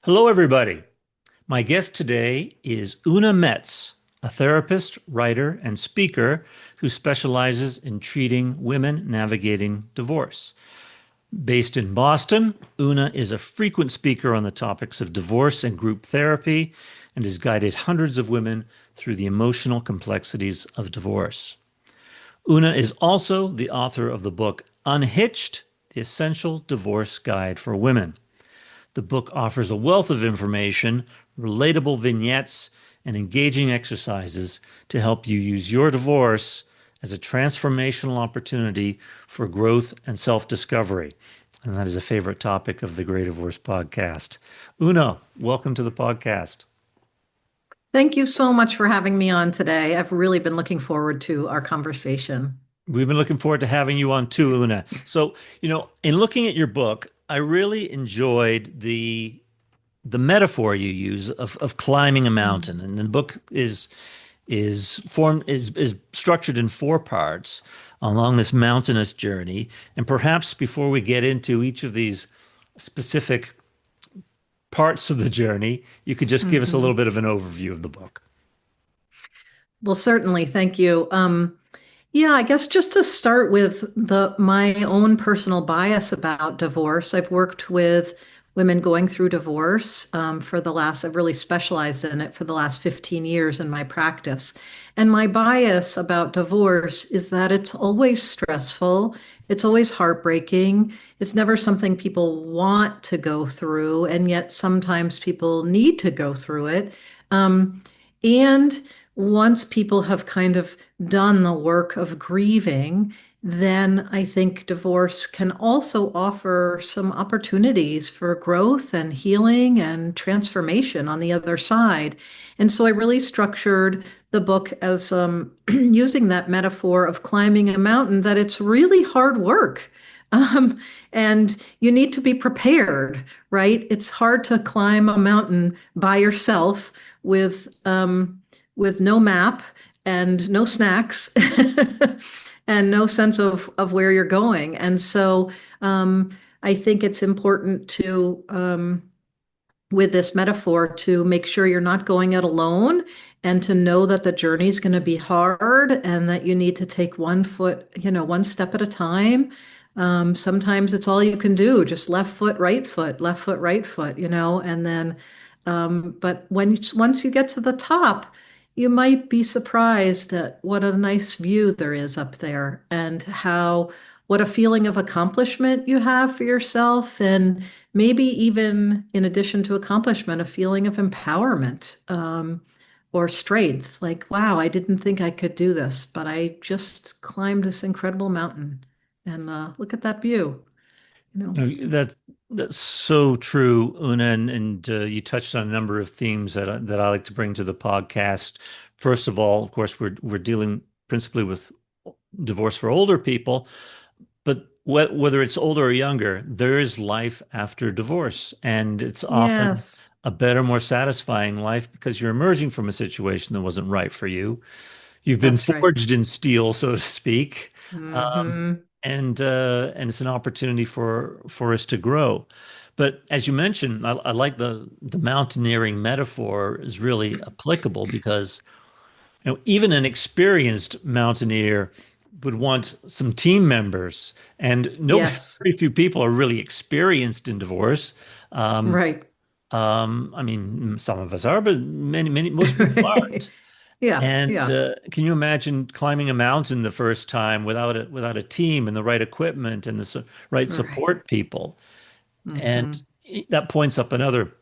Hello, everybody. My guest today is Oona Metz, a therapist, writer, and speaker who specializes in treating women navigating divorce. Based in Boston, Oona is a frequent speaker on the topics of divorce and group therapy and has guided hundreds of women through the emotional complexities of divorce. Oona is also the author of the book Unhitched, the Essential Divorce Guide for Women. The book offers a wealth of information, relatable vignettes, and engaging exercises to help you use your divorce as a transformational opportunity for growth and self-discovery. And that is a favorite topic of the Great Divorce podcast. Una, welcome to the podcast. Thank you so much for having me on today. I've really been looking forward to our conversation. We've been looking forward to having you on too, Una. So, in looking at your book, I really enjoyed the metaphor you use of climbing a mountain. And the book is structured in four parts along this mountainous journey. And perhaps before we get into each of these specific parts of the journey, you could just give us a Mhm. little bit of an overview of the book. Well, certainly. Thank you. Yeah, I guess just to start with my own personal bias about divorce, I've worked with women going through divorce I've really specialized in it for the last 15 years in my practice. And my bias about divorce is that it's always stressful. It's always heartbreaking. It's never something people want to go through, and yet sometimes people need to go through it. And once people have kind of done the work of grieving, then I think divorce can also offer some opportunities for growth and healing and transformation on the other side. And so I really structured the book as using that metaphor of climbing a mountain, that it's really hard work. Um, and you need to be prepared, right? It's hard to climb a mountain by yourself with no map and no snacks and no sense of where you're going. And so I think it's important with this metaphor, to make sure you're not going it alone, and to know that the journey is going to be hard and that you need to take one step at a time. Sometimes it's all you can do, just left foot, right foot, left foot, right foot, and then, but once you get to the top, you might be surprised at what a nice view there is up there, and what a feeling of accomplishment you have for yourself, and maybe even in addition to accomplishment, a feeling of empowerment, or strength. Like, wow, I didn't think I could do this, but I just climbed this incredible mountain, and look at that view, you know. That's so true, Una, and you touched on a number of themes that I like to bring to the podcast. First of all, of course, we're dealing principally with divorce for older people, but whether it's older or younger, there is life after divorce, and it's often Yes, a better, more satisfying life because you're emerging from a situation that wasn't right for you. You've been that's right. forged in steel, so to speak. Um, Hmm. and it's an opportunity for us to grow. But as you mentioned, I like the mountaineering metaphor is really applicable because even an experienced mountaineer would want some team members, and nobody, Yes, very few people are really experienced in divorce. Um, right. I mean, some of us are, but most people aren't. Yeah, And yeah. can you imagine climbing a mountain the first time without a team and the right equipment and the right Right. support people? And Hmm. that points up another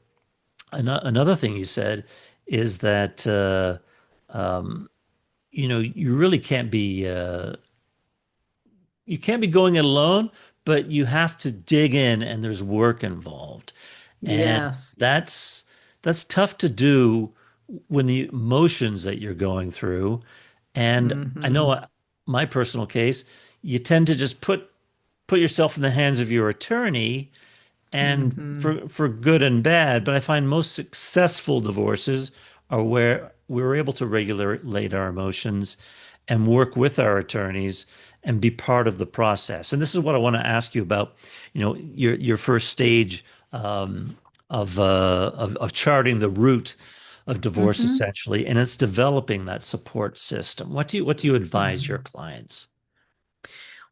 thing you said is that um, you really you can't be going it alone, but you have to dig in, and there's work involved, and Yes. that's tough to do when the emotions that you're going through. And I know Hmm. my personal case, you tend to just put yourself in the hands of your attorney, and Hmm. for good and bad. But I find most successful divorces are where we're able to regulate our emotions and work with our attorneys and be part of the process. And this is what I want to ask you about, your first stage of charting the route of divorce Hmm. essentially, and it's developing that support system. What do you advise your Yeah. clients?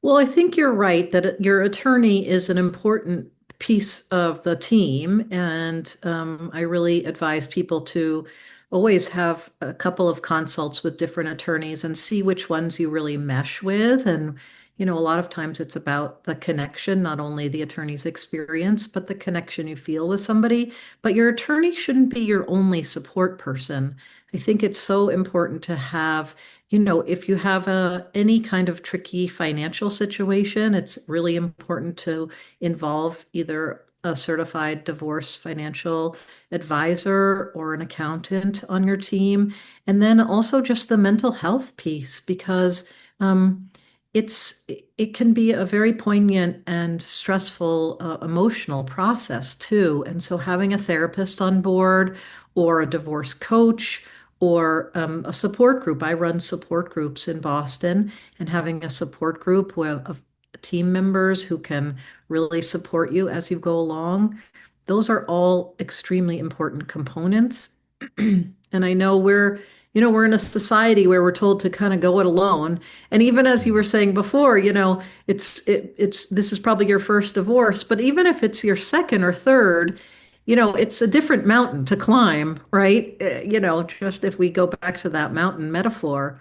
Well, I think you're right that your attorney is an important piece of the team. And I really advise people to always have a couple of consults with different attorneys and see which ones you really mesh with. And, a lot of times it's about the connection, not only the attorney's experience, but the connection you feel with somebody. But your attorney shouldn't be your only support person. I think it's so important to have if you have any kind of tricky financial situation, it's really important to involve either a certified divorce financial advisor or an accountant on your team. And then also just the mental health piece, because um, it can be a very poignant and stressful emotional process too. And so having a therapist on board or a divorce coach or a support group. I run support groups in Boston, and having a support group of team members who can really support you as you go along, those are all extremely important components. And I know we're in a society where we're told to kind of go it alone. And even as you were saying before, it's this is probably your first divorce, but even if it's your second or third, it's a different mountain to climb, right? Just if we go back to that mountain metaphor,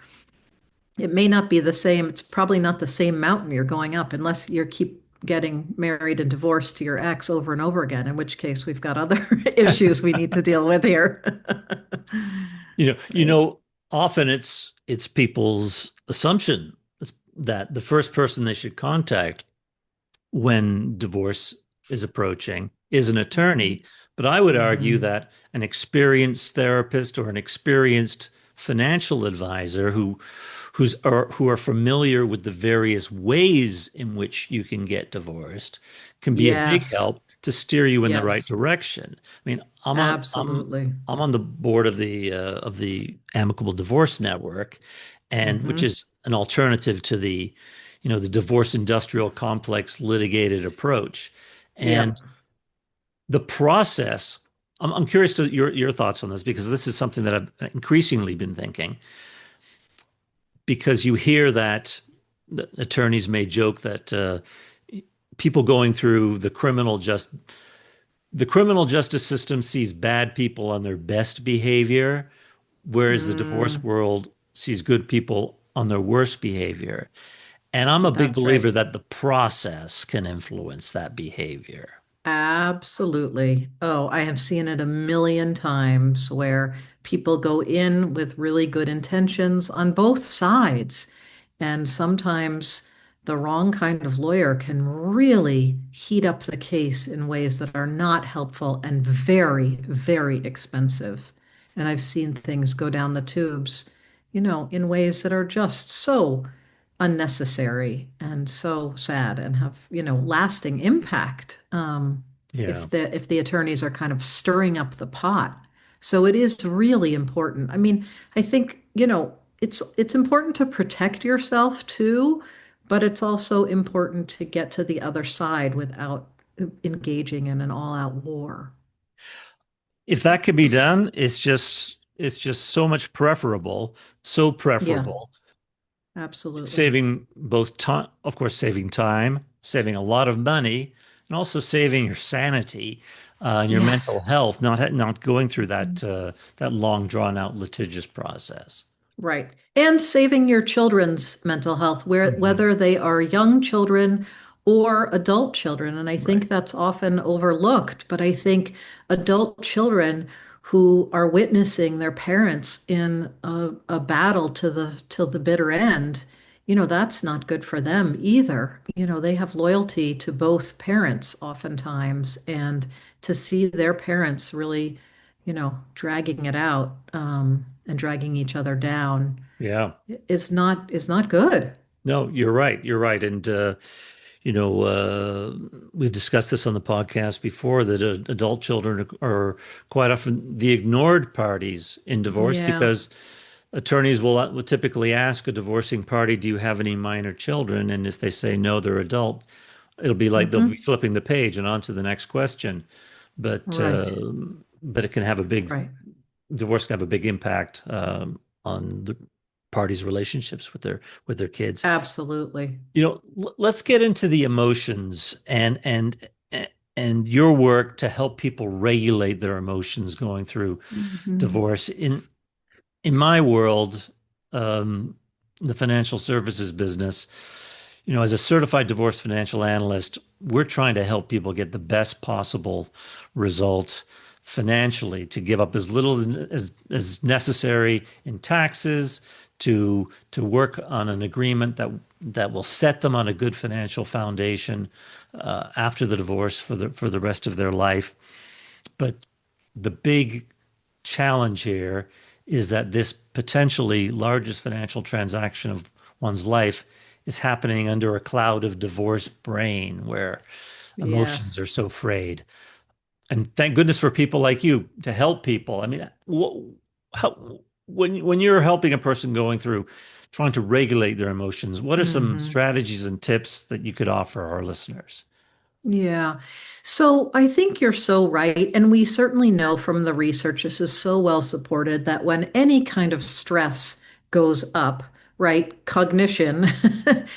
it may not be the same. It's probably not the same mountain you're going up unless you keep getting married and divorced to your ex over and over again, in which case we've got other issues we need to deal with here. You know, you Right. know, often it's people's assumption that the first person they should contact when divorce is approaching is an Mhm. attorney. But I would argue Mhm. that an experienced therapist or an experienced financial advisor who are familiar with the various ways in which you can get divorced can be a big Yes. help to steer you in the right Yes. direction. I mean, Absolutely. I'm on the board of the Amicable Divorce Network, and which Hmm. is an alternative to the divorce industrial complex litigated approach. And Yep. the process, I'm curious to your thoughts on this because this is something that I've increasingly been thinking because you hear that the attorneys may joke that people going through the criminal justice system sees bad people on their best behavior, whereas the divorce Mm, world sees good people on their worst behavior. And I'm a big that's believer right. that the process can influence that behavior. Absolutely. Oh, I have seen it a million times where people go in with really good intentions on both sides. And sometimes the wrong kind of lawyer can really heat up the case in ways that are not helpful and very, very expensive. And I've seen things go down the tubes, in ways that are just so unnecessary and so sad and have, lasting impact. Yeah. If the attorneys are kind of stirring up the pot. So it is really important. I mean, I think, it's important to protect yourself too, but it's also important to get to the other side without engaging in an all-out war. If that can be done, it's just so Yeah, preferable, absolutely. saving both time, of course, saving time, saving a lot of money, and also saving your sanity and your mental Yes. health, not going through Mhm. that long drawn out litigious process. Right. And saving your children's mental health, Mhm. whether they are young children or adult children. And I Right. think that's often overlooked. But I think adult children who are witnessing their parents in a battle to the till the bitter end, that's not good for them either. They have loyalty to both parents oftentimes, and to see their parents really dragging it out, and dragging each other down Yeah. is not good. No, you're right. You're right. And you know, we've discussed this on the podcast before that adult children are quite often the ignored parties in divorce Yeah. because attorneys will typically ask a divorcing party, "Do you have any minor children?" And if they say no, they're adult, it'll be like they'll be Hmm. flipping the page and on to the next question. but Right. it can have a big Right. divorce can have a big impact on the parties' relationships with their kids. Absolutely. Let's get into the emotions and your work to help people regulate their emotions going through Hmm. divorce. In my world, um, the financial services business, as a certified divorce financial analyst, we're trying to help people get the best possible result financially to give up as little as necessary in taxes to work on an agreement that will set them on a good financial foundation after the divorce for the rest of their life. But the big challenge here is that this potentially largest financial transaction of one's life is happening under a cloud of divorced brain where emotions Yes. are so frayed. And thank goodness for people like you to help people. I mean, when you're helping a person going through trying to regulate their emotions, what are some Hmm. strategies and tips that you could offer our listeners? Yeah. So I think you're so right. And we certainly know from the research, this is so well supported that when any kind of stress goes up, right, cognition,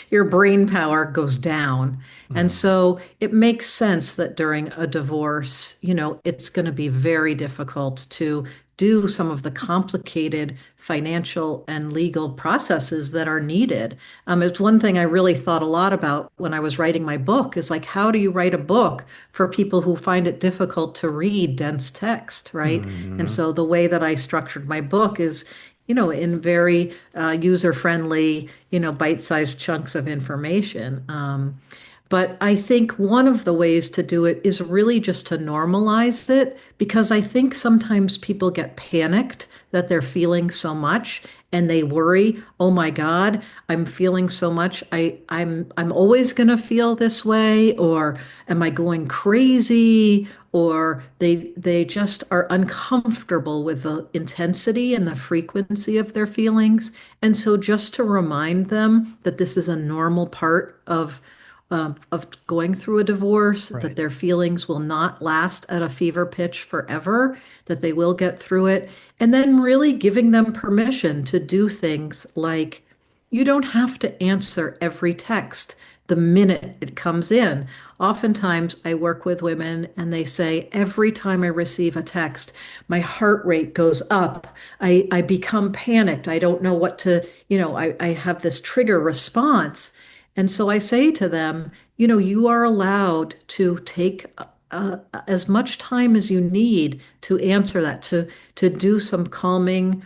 your brain power goes down. And Mm, so it makes sense that during a divorce, it's going to be very difficult to do some of the complicated financial and legal processes that are needed. It's one thing I really thought a lot about when I was writing my book is like, how do you write a book for people who find it difficult to read dense text, right? And mhm. so the way that I structured my book is, in very user-friendly, bite-sized chunks of information. But I think one of the ways to do it is really just to normalize it because I think sometimes people get panicked that they're feeling so much and they worry, oh my God, I'm feeling so much. I'm always gonna feel this way, or am I going crazy? Or they just are uncomfortable with the intensity and the frequency of their feelings. And so just to remind them that this is a normal part of going through a divorce, that Right. their feelings will not last at a fever pitch forever, that they will get through it, and then really giving them permission to do things like you don't have to answer every text the minute it comes in. Oftentimes, I work with women and they say, every time I receive a text, my heart rate goes up. I become panicked. I don't know what to, I have this trigger response. And so I say to them, you are allowed to take as much time as you need to answer that, to do some calming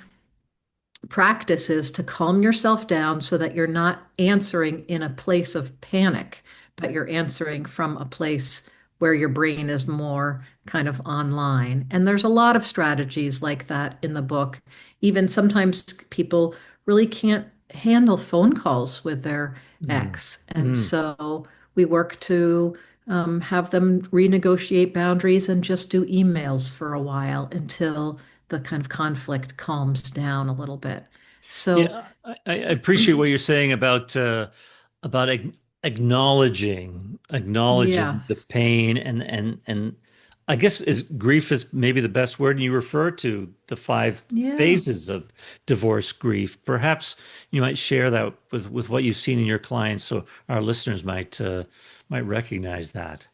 practices to calm yourself down so that you're not answering in a place of panic, but you're answering from a place where your brain is more kind of online. And there's a lot of strategies like that in the book. Even sometimes people really can't handle phone calls with their Mm, ex. And mm. so we work to have them renegotiate boundaries and just do emails for a while until the kind of conflict calms down a little bit. So, Yeah, I appreciate what you're saying about acknowledging the yes. pain and I guess is grief is maybe the best word. And you refer to the five Yeah. phases of divorce grief. Perhaps you might share that with what you've seen in your clients, so our listeners might recognize that.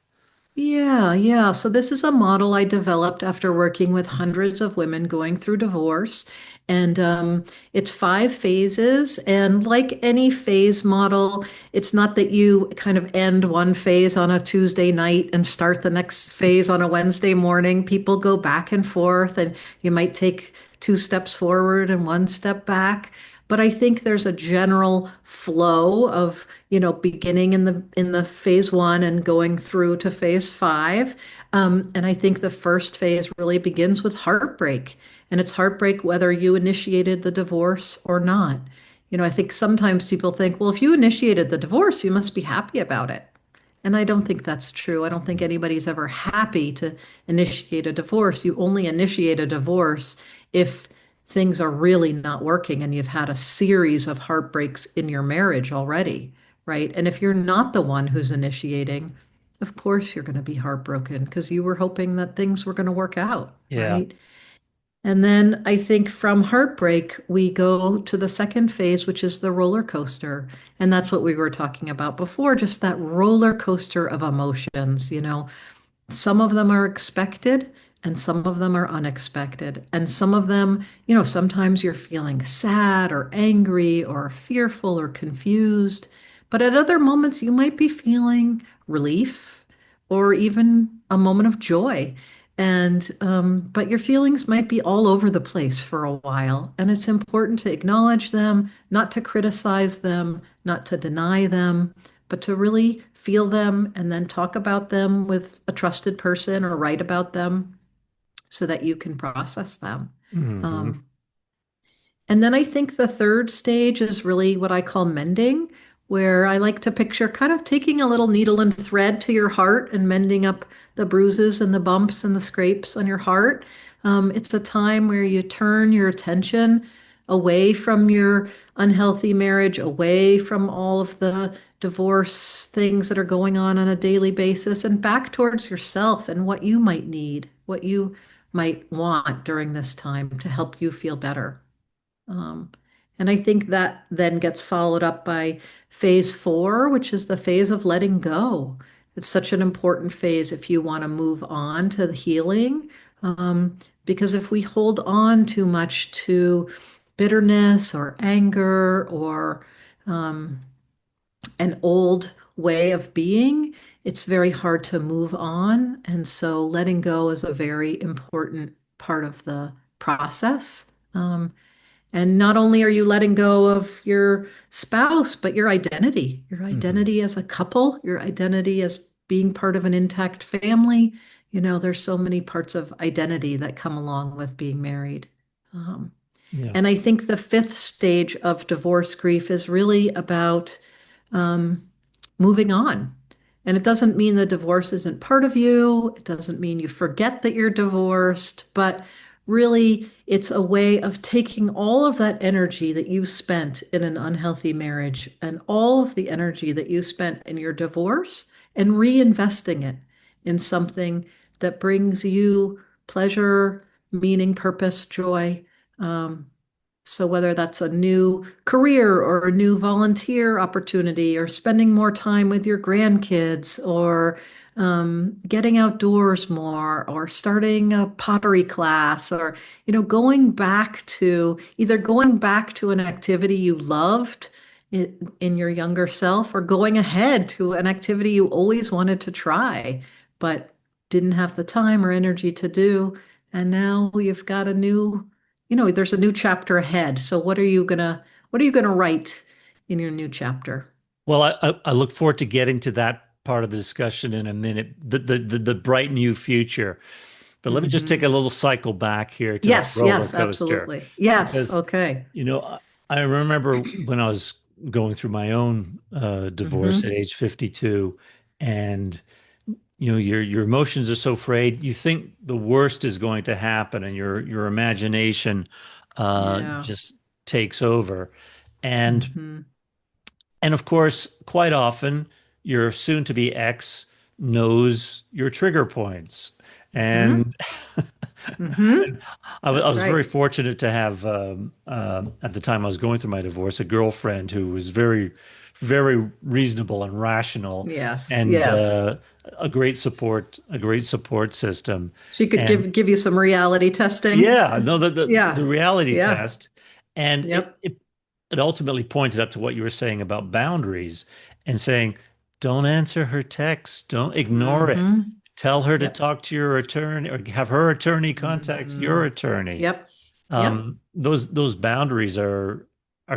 Yeah, yeah. So this is a model I developed after working with hundreds of women going through divorce. And it's 5 phases. And like any phase model, it's not that you kind of end one phase on a Tuesday night and start the next phase on a Wednesday morning. People go back and forth, and you might take 2 steps forward and 1 step back. But I think there's a general flow of, beginning in the phase one and going through to phase five. And I think the first phase really begins with heartbreak. And it's heartbreak whether you initiated the divorce or not. I think sometimes people think, well, if you initiated the divorce, you must be happy about it. And I don't think that's true. I don't think anybody's ever happy to initiate a divorce. You only initiate a divorce if things are really not working and you've had a series of heartbreaks in your marriage already, right? And if you're not the one who's initiating, Of course, you're going to be heartbroken because you were hoping that things were going to work out, Yeah. right? And then I think from heartbreak, we go to the second phase, which is the roller coaster. And that's what we were talking about before, just that roller coaster of emotions. Some of them are expected and some of them are unexpected. And some of them, sometimes you're feeling sad or angry or fearful or confused. But at other moments, you might be feeling relief or even a moment of joy. But your feelings might be all over the place for a while. And it's important to acknowledge them, not to criticize them, not to deny them, but to really feel them and then talk about them with a trusted person or write about them so that you can process them. Hmm. Um, and then I think the third stage is really what I call mending, where I like to picture kind of taking a little needle and thread to your heart and mending up the bruises and the bumps and the scrapes on your heart. It's a time where you turn your attention away from your unhealthy marriage, away from all of the divorce things that are going on a daily basis, and back towards yourself and what you might need, what you might want during this time to help you feel better. Um, and I think that then gets followed up by phase four, which is the phase of letting go. It's such an important phase if you want to move on to the healing. Because if we hold on too much to bitterness or anger or um, an old way of being, it's very hard to move on. And so letting go is a very important part of the process. And not only are you letting go of your spouse, but your Hmm. identity as a couple, your identity as being part of an intact family. There's so many parts of identity that come along with being married. Um, Yeah. and I think the fifth stage of divorce grief is really about um, moving on. And it doesn't mean the divorce isn't part of you. It doesn't mean you forget that you're divorced, but really it's a way of taking all of that energy that you spent in an unhealthy marriage and all of the energy that you spent in your divorce and reinvesting it in something that brings you pleasure, meaning, purpose, joy. Um, so whether that's a new career or a new volunteer opportunity or spending more time with your grandkids or getting outdoors more or starting a pottery class or, going back to an activity you loved in your younger self or going ahead to an activity you always wanted to try, but didn't have the time or energy to do. And now you've got there's a new chapter ahead. So what are you gonna write in your new chapter? Well, I look forward to getting to that part of the discussion in a minute, the bright new future. But let me just take Hmm. a little cycle back here to that Yes, roller yes, coaster absolutely. Yes, because, okay. I remember when I was going through my own divorce at Hmm. age 52, and your emotions are so frayed, you think the worst is going to happen, and your imagination Yeah. just takes over. And Hmm. and of course, quite often, your soon-to-be ex knows your trigger points. Hmm. And Hmm. I That's was very right. fortunate to have, at the time I was going through my divorce, a girlfriend who was very, very reasonable and rational, Yes, and yes. a great support system. She could And give you some reality testing. yeah, no, the Yeah. reality Yeah. test, and Yep. it ultimately pointed up to what you were saying about boundaries and saying, don't answer her text, don't ignore it. Hmm. Tell her to Yep. talk to your attorney or have her attorney contact Hmm. your attorney. Yep. Yep. Those boundaries are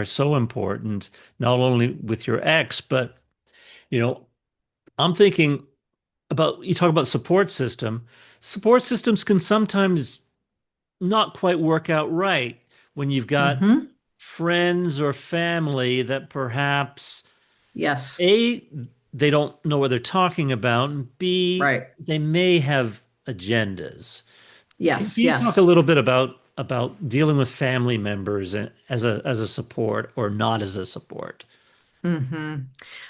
so important, not only with your ex, but you know, I'm thinking about you talk about support system. Support systems can sometimes not quite work out right when you've got Hmm. friends or family that perhaps Yes. A, they don't know what they're talking about, and B, Right. they may have agendas. Yes. Can you talk a Yes. little bit about dealing with family members as a support or not as a support? hmm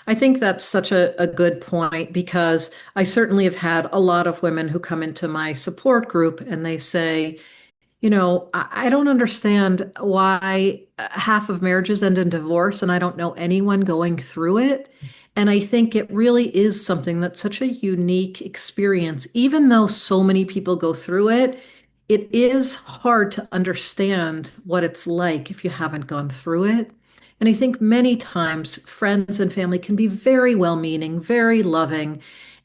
I think that's such a good point because I certainly have had a lot of women who come into my support group and they say, I don't understand why half of marriages end in divorce, and I don't know anyone going through it. And I think it really is something that's such a unique experience. Even though so many people go through it, it is hard to understand what it's like if you haven't gone through it. And I think many times friends and family can be very well-meaning, very loving,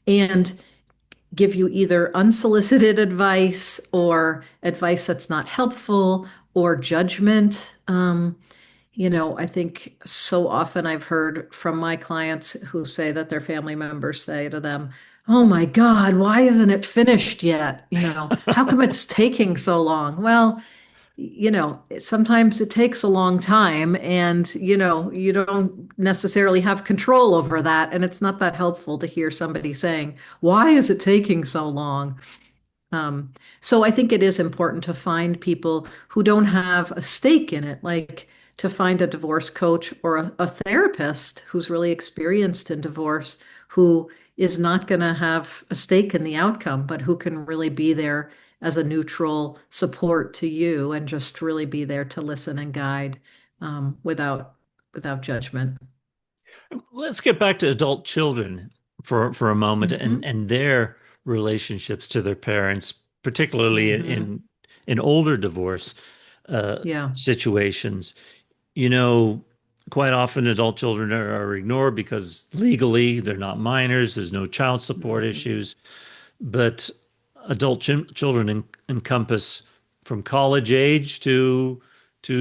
and give you either unsolicited advice or advice that's not helpful or judgment. I think so often I've heard from my clients who say that their family members say to them, "Oh my God, why isn't it finished yet? How come it's taking so long?" Well, sometimes it takes a long time and, you don't necessarily have control over that. And it's not that helpful to hear somebody saying, "Why is it taking so long?" Um, so I think it is important to find people who don't have a stake in it, like to find a divorce coach or a therapist who's really experienced in divorce, who is not going to have a stake in the outcome, but who can really be there as a neutral support to you and just really be there to listen and guide without judgment. Let's get back to adult children for a moment Hmm. and their relationships to their parents, particularly Hmm. in older divorce Yeah. situations. You know, quite often adult children are ignored because legally they're not minors, there's no child support Hmm. issues, but children encompass from college age to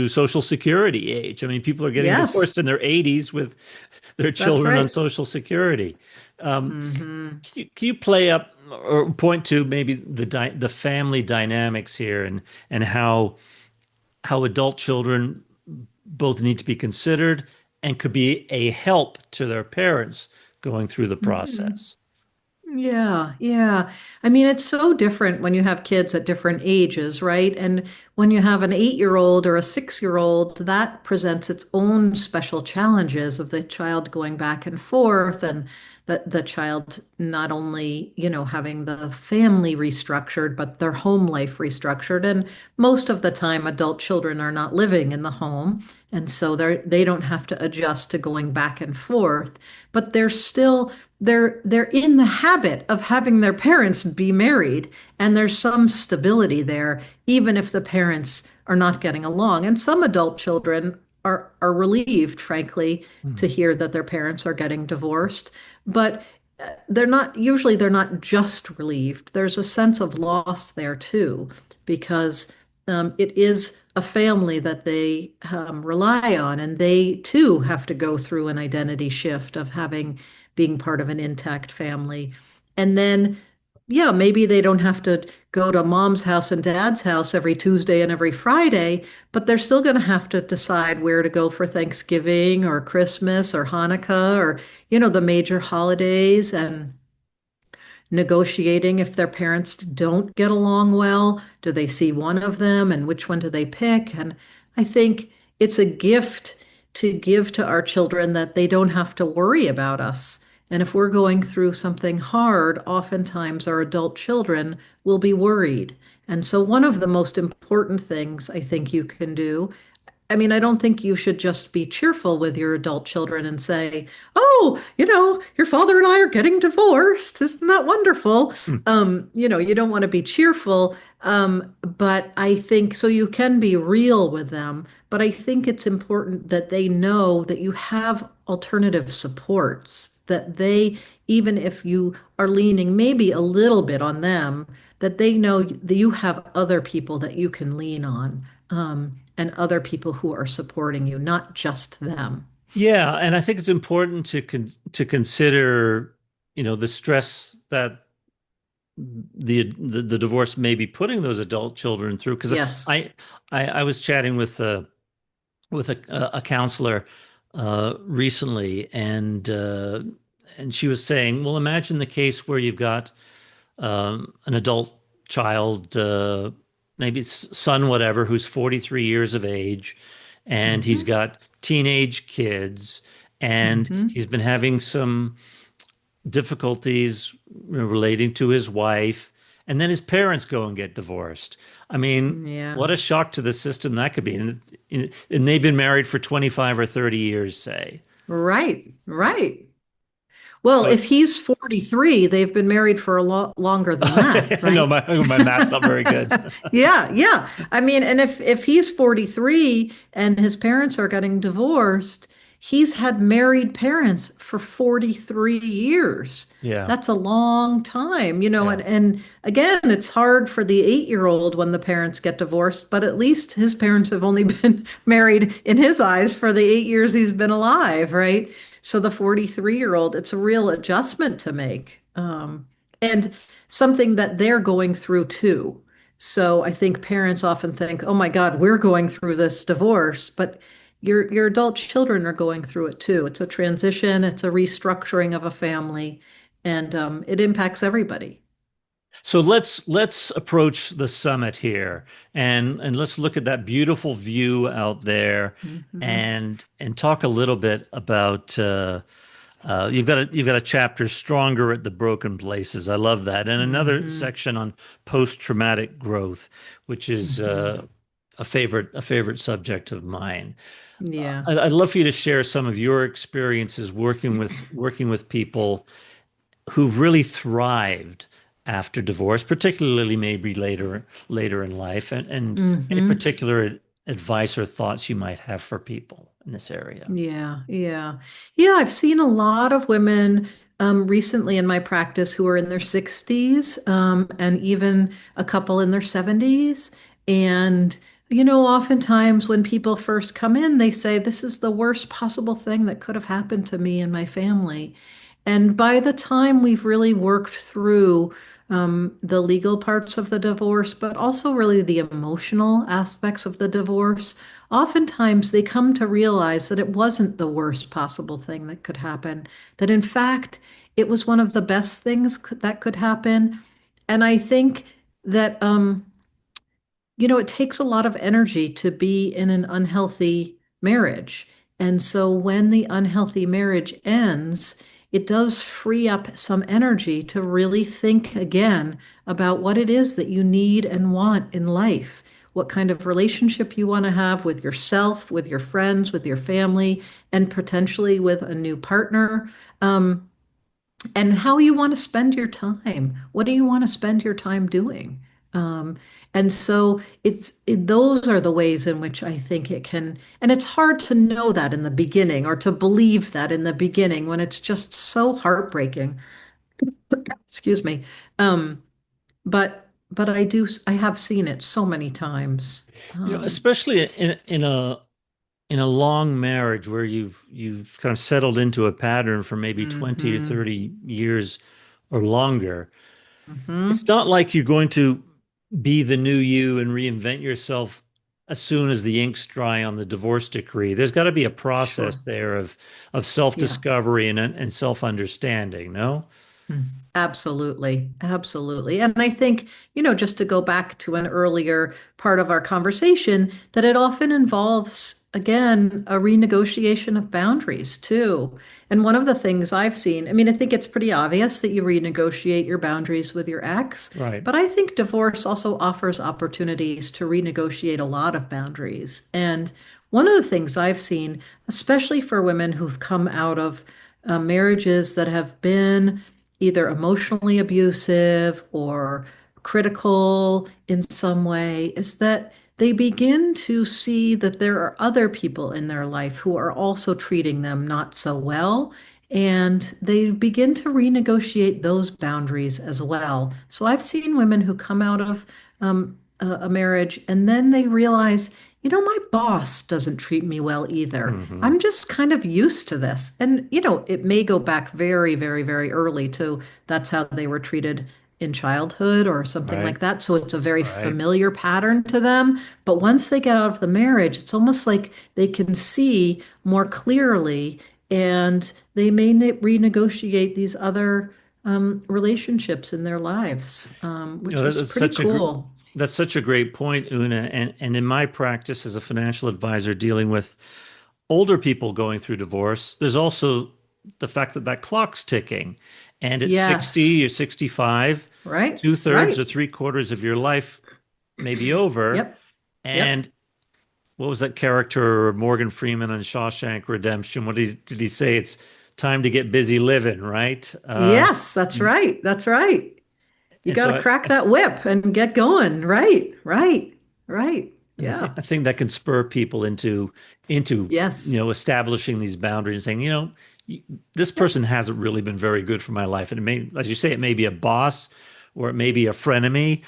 Social Security age. I mean, people are getting Yes, divorced in their 80s with their that's children on right. Social Security. Hmm. Can you play up or point to maybe the family dynamics here and how adult children both need to be considered and could be a help to their parents going through the Hmm. process? Yeah, yeah. I mean, it's so different when you have kids at different ages, right? And when you have an 8-year-old or a 6-year-old, that presents its own special challenges of the child going back and forth and the child not only, having the family restructured, but their home life restructured. And most of the time, adult children are not living in the home. And so they don't have to adjust to going back and forth, but they're in the habit of having their parents be married, and there's some stability there even if the parents are not getting along. And some adult children are relieved, frankly, to hear that their parents are getting divorced, but they're not just relieved. There's a sense of loss there too, because it is a family that they rely on, and they too have to go through an identity shift of having being part of an intact family. And then, yeah, maybe they don't have to go to mom's house and dad's house every Tuesday and every Friday, but they're still going to have to decide where to go for Thanksgiving or Christmas or Hanukkah or, the major holidays, and negotiating if their parents don't get along well. Do they see one of them and which one do they pick? And I think it's a gift to give to our children that they don't have to worry about us. And if we're going through something hard, oftentimes our adult children will be worried. And so, one of the most important things I think you can do, I mean, I don't think you should just be cheerful with your adult children and say, "Oh, your father and I are getting divorced. Isn't that wonderful?" Hmm. You don't want to be cheerful. But I think so you can be real with them. But I think it's important that they know that you have alternative supports, that they, even if you are leaning maybe a little bit on them, that they know that you have other people that you can lean on, and other people who are supporting you, not just them. Yeah, and I think it's important to consider, the stress that the divorce may be putting those adult children through. Because Yes. I, I was chatting with a counselor recently, and she was saying, well, imagine the case where you've got an adult child, maybe son, whatever, who's 43 years of age, and he's Hmm. got teenage kids, and Hmm. he's been having some difficulties relating to his wife, and then his parents go and get divorced. I mean, Yeah. what a shock to the system that could be. And they've been married for 25 or 30 years, say. Right. Right. Well, So if he's 43, they've been married for a lot longer than that, I know right? my math's not very good. Yeah, yeah. I mean, and if he's 43 and his parents are getting divorced, he's had married parents for 43 years. Yeah, That's a long time, yeah. and again, it's hard for the 8-year-old when the parents get divorced, but at least his parents have only been married in his eyes for the 8 years he's been alive, right? So the 43-year-old, it's a real adjustment to make. And something that they're going through too. So I think parents often think, "Oh my God, we're going through this divorce," but your adult children are going through it too. It's a transition, it's a restructuring of a family, and it impacts everybody. So let's approach the summit here, and let's look at that beautiful view out there, Hmm. and talk a little bit about you've got a chapter stronger at the broken places. I love that, and another Hmm. section on post-traumatic growth, which is Hmm. a favorite subject of mine. Yeah. I'd love for you to share some of your experiences working with people who've really thrived after divorce, particularly maybe later in life, and any Hmm. particular advice or thoughts you might have for people in this area. Yeah, yeah. Yeah, I've seen a lot of women recently in my practice who are in their 60s, and even a couple in their 70s. And, oftentimes when people first come in, they say, "This is the worst possible thing that could have happened to me and my family." And by the time we've really worked through the legal parts of the divorce, but also really the emotional aspects of the divorce, oftentimes they come to realize that it wasn't the worst possible thing that could happen, that in fact, it was one of the best things that could happen. And I think that it takes a lot of energy to be in an unhealthy marriage. And so when the unhealthy marriage ends, it does free up some energy to really think again about what it is that you need and want in life, what kind of relationship you want to have with yourself, with your friends, with your family, and potentially with a new partner. Um, and how you want to spend your time. What do you want to spend your time doing? Um, and so those are the ways in which I think it can, and it's hard to know that in the beginning or to believe that in the beginning when it's just so heartbreaking. Excuse me. Um, but I have seen it so many times. Especially in a long marriage where you've kind of settled into a pattern for maybe 20 to Hmm. 30 years or longer. It's Hmm. not like you're going to be the new you and reinvent yourself as soon as the ink's dry on the divorce decree. There's got to be a Sure. process there of Yeah. self-discovery and self-understanding, no? Mm. Absolutely. Absolutely. And I think, just to go back to an earlier part of our conversation, that it often involves, again, a renegotiation of boundaries too. And one of the things I've seen, I mean, I think it's pretty obvious that you renegotiate your boundaries with your ex, Right. but I think divorce also offers opportunities to renegotiate a lot of boundaries. And one of the things I've seen, especially for women who've come out of marriages that have been either emotionally abusive or critical in some way, is that they begin to see that there are other people in their life who are also treating them not so well. And they begin to renegotiate those boundaries as well. So I've seen women who come out of a marriage and then they realize, my boss doesn't treat me well either. Hmm. I'm just kind of used to this. And, it may go back very, very, very early to that's how they were treated in childhood or something Right. like that. So it's a very Right. familiar pattern to them. But once they get out of the marriage, it's almost like they can see more clearly and they may renegotiate these other relationships in their lives, which is pretty cool. That's such a great point, Una. And in my practice as a financial advisor dealing with older people going through divorce, there's also the fact that that clock's ticking. And at Yes. 60 or 65, Right. two-thirds or Right. three-quarters of your life may be over. Yep. Yep. And what was that character, Morgan Freeman on Shawshank Redemption? Did he say? It's time to get busy living, right? Yes, that's right. That's right. You And got so to crack that whip and get going. Right. Right. Right. Yeah. I think that can spur people into Yes. establishing these boundaries and saying, this Yep. person hasn't really been very good for my life. And it may, as you say, it may be a boss or it may be a frenemy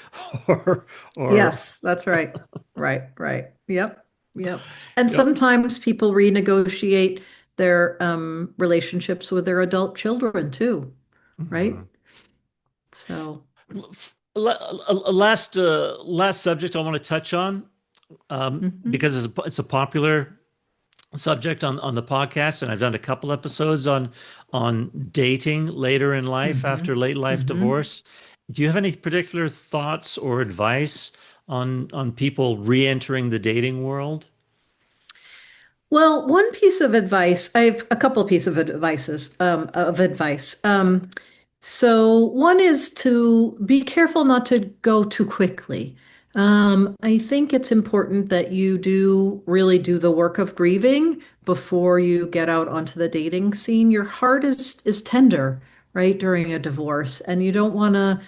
or Yes, that's right. Right. Right. Yep. Yep. And you know, sometimes people renegotiate their relationships with their adult children too. Right. mhm. So, Last subject I want to touch on, mhm, because it's a popular subject on the podcast, and I've done a couple episodes on dating later in life after mhm, late life mhm. divorce. Do you have any particular thoughts or advice on people re-entering the dating world? Well, one piece of advice, I have a couple of pieces of advice. So one is to be careful not to go too quickly. I think it's important that you do really do the work of grieving before you get out onto the dating scene. Your heart is tender, right, during a divorce, and you don't want to,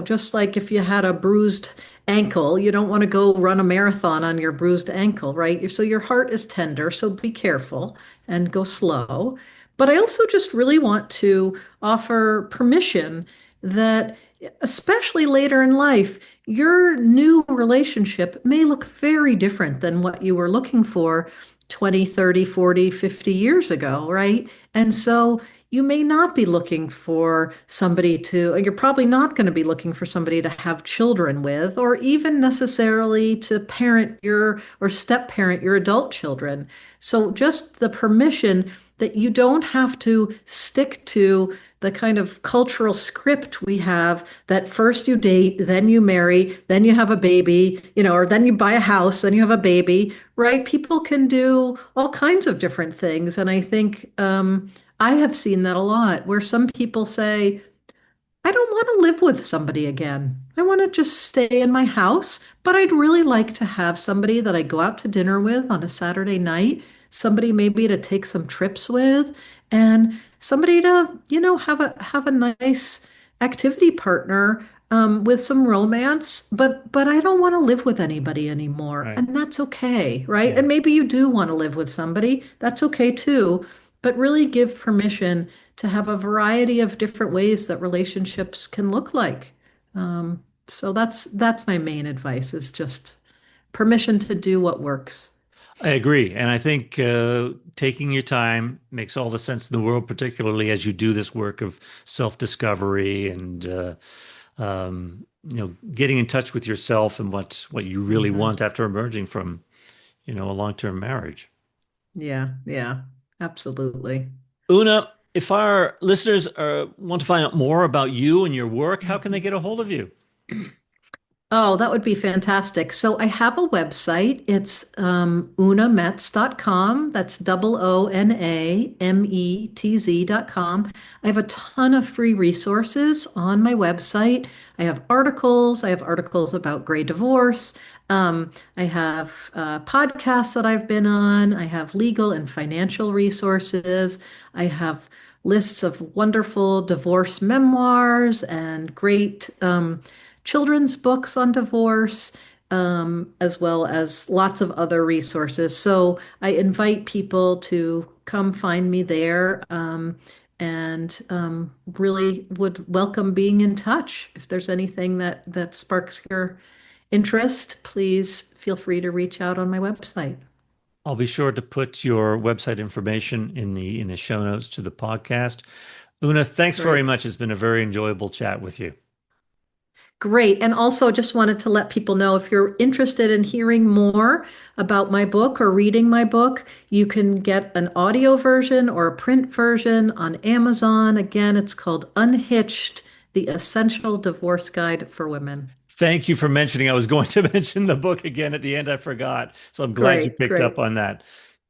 just like if you had a bruised ankle, you don't want to go run a marathon on your bruised ankle, right? So your heart is tender, so be careful and go slow. But I also just really want to offer permission that, especially later in life, your new relationship may look very different than what you were looking for 20, 30, 40, 50 years ago, right? And so you may not be looking for somebody to, you're probably not going to be looking for somebody to have children with, or even necessarily to parent your or step parent your adult children. So just the permission that you don't have to stick to the kind of cultural script we have that first you date, then you marry, then you have a baby, or then you buy a house, then you have a baby, right? People can do all kinds of different things. And I think I have seen that a lot where some people say, I don't want to live with somebody again. I want to just stay in my house, but I'd really like to have somebody that I go out to dinner with on a Saturday night, somebody maybe to take some trips with, and somebody to, have a nice activity partner with some romance, but I don't want to live with anybody anymore, Right. and that's okay, right? Yeah. And maybe you do want to live with somebody, that's okay too, but really give permission to have a variety of different ways that relationships can look like. So that's my main advice is just permission to do what works. I agree. And I think taking your time makes all the sense in the world, particularly as you do this work of self-discovery and getting in touch with yourself and what you really Hmm. want after emerging from, a long-term marriage. Yeah, yeah, absolutely. Una, if our listeners want to find out more about you and your work, how can they Mhm. get a hold of you? Oh, that would be fantastic. So I have a website. It's oonametz.com. That's OONAMETZ.com. I have a ton of free resources on my website. I have articles. I have articles about gray divorce. I have podcasts that I've been on. I have legal and financial resources. I have lists of wonderful divorce memoirs and great children's books on divorce, as well as lots of other resources. So I invite people to come find me there, and really would welcome being in touch. If there's anything that sparks your interest, please feel free to reach out on my website. I'll be sure to put your website information in the show notes to the podcast. Una, thanks very Great. much. It's been a very enjoyable chat with you. Great. And also just wanted to let people know if you're interested in hearing more about my book or reading my book, you can get an audio version or a print version on Amazon. Again, it's called Unhitched, the Essential Divorce Guide for Women. Thank you for mentioning. I was going to mention the book again at the end. I forgot. So I'm glad you Great, picked up great. on that.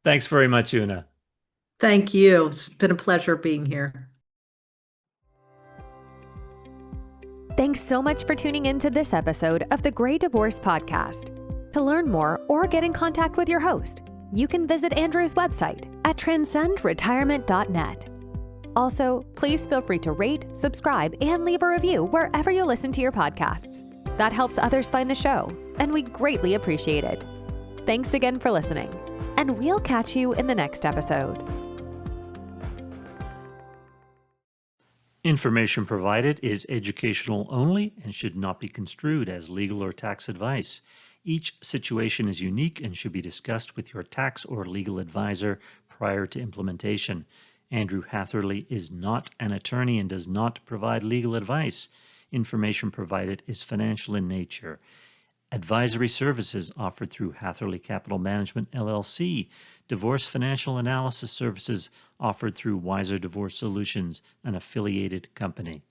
Thanks very much, Una. Thank you. It's been a pleasure being here. Thanks so much for tuning in to this episode of the Grey Divorce Podcast. To learn more or get in contact with your host, you can visit Andrew's website at transcendretirement.net. Also, please feel free to rate, subscribe, and leave a review wherever you listen to your podcasts. That helps others find the show, and we greatly appreciate it. Thanks again for listening, and we'll catch you in the next episode. Information provided is educational only and should not be construed as legal or tax advice. Each situation is unique and should be discussed with your tax or legal advisor prior to implementation. Andrew Hatherley is not an attorney and does not provide legal advice. Information provided is financial in nature. Advisory services offered through Hatherley Capital Management, LLC. Divorce financial analysis services offered through Wiser Divorce Solutions, an affiliated company.